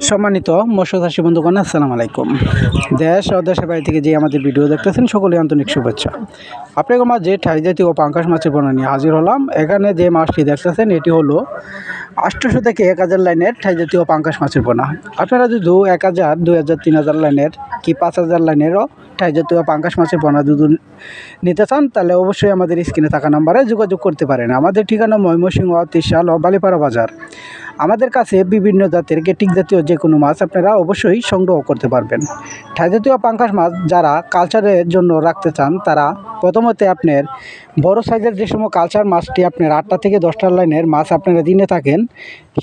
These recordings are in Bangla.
সম্মানিত মৎস্য চাষী বন্ধুগণ, আসসালামু আলাইকুম। দেশ ও দেশের বাইরে থেকে যে আমাদের ভিডিও দেখতেছেন সকলে আন্তরিক শুভেচ্ছা। আপনাদের মাঝে ঠাই জাতীয় ও পাঙ্গাস মাছের পোনা নিয়ে হাজির হলাম। এখানে যে মাছটি দেখতেছেন এটি হলো 800 থেকে 1000 লাইনের ঠাই জাতীয় পাঙ্গাস মাছের পোনা। আপনারা যদি 1000, 2000, 3000 লাইনের কি 5000 লাইনেরও ঠাই জাতীয় পাঙ্গাস মাছের পোনা যদি নিতে চান তাহলে অবশ্যই আমাদের স্ক্রিনে থাকা নাম্বারে যোগাযোগ করতে পারেন। আমাদের ঠিকানা ময়মনসিংহ, ত্রিশাল ও বালিপাড়া বাজার। আমাদের কাছে বিভিন্ন জাতের কেটিক জাতীয় যে কোনো মাছ আপনারা অবশ্যই সংগ্রহ করতে পারবেন। ঠাই জাতীয় পাঙ্গাস মাছ যারা কালচারের জন্য রাখতে চান তারা প্রথমত আপনার বড় সাইজের যে সময় কালচার মাছটি আপনার 8টা থেকে 10টা লাইনের মাছ আপনারা দিনে থাকেন,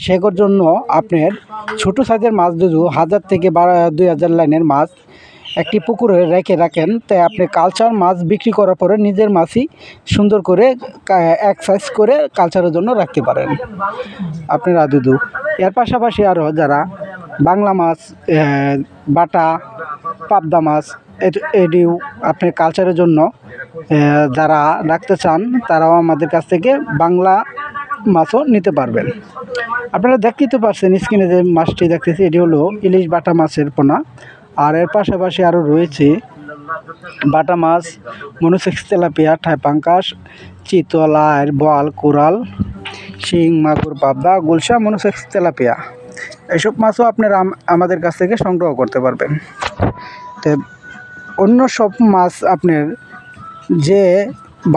সেগুলোর জন্য আপনার ছোটো সাইজের মাছ যদি 1000 থেকে 2000 লাইনের মাছ একটি পুকুরে রেখে রাখেন, তাই আপনি কালচার মাছ বিক্রি করার পরে নিজের মাছই সুন্দর করে এক সাইজ করে কালচারের জন্য রাখতে পারেন আপনারা দুধু। এর পাশাপাশি আরও যারা বাংলা মাছ, বাটা, পাবদা মাছ এটিও আপনি কালচারের জন্য যারা রাখতে চান তারাও আমাদের কাছ থেকে বাংলা মাছও নিতে পারবেন। আপনারা দেখতেই তো পারছেন স্ক্রিনে যে মাছটি দেখতেছি এটি হলো ইলিশ বাটা মাছের পোনা। আর এর পাশাপাশি আরও রয়েছে বাটা মাছ, মনোসেক্স, তেলাপিয়া, ঠাই পাঙ্গাস, চিতলা, বোয়াল, কোরাল, শিং, মাগুর, পাবদা, গুলশা, মনোসেক্স, তেলাপিয়া এসব মাছও আপনারা আমাদের কাছ থেকে সংগ্রহ করতে পারবেন। তো অন্য সব মাছ আপনার যে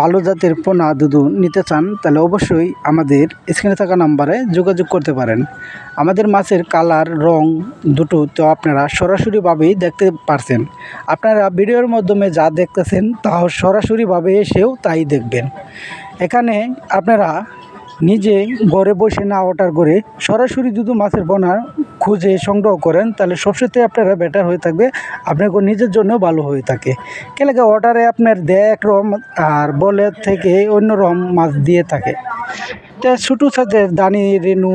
ভালো জাতের পোনা দুধু নিতে চান তাহলে অবশ্যই আমাদের স্ক্রিনে থাকা নাম্বারে যোগাযোগ করতে পারেন। আমাদের মাছের কালার, রং দুটো তো আপনারা সরাসরিভাবেই দেখতে পারছেন। আপনারা ভিডিওর মাধ্যমে যা দেখতেছেন তা সরাসরিভাবে এসেও তাই দেখবেন। এখানে আপনারা নিজে ঘরে বসে না অর্ডার করে সরাসরি যদি মাছের পোনা খুঁজে সংগ্রহ করেন তাহলে সবসময় আপনারা বেটার হয়ে থাকবে, আপনার নিজের জন্য ভালো হয়ে থাকে। কেলেকে অর্ডারে আপনার দেয় একরকম আর বলে থেকে অন্য রকম মাছ দিয়ে থাকে। তো ছোটো সাইজের দানি, রেনু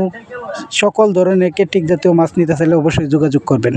সকল ধরনের কেটিক জাতীয় মাছ নিতে চাইলে অবশ্যই যোগাযোগ করবেন।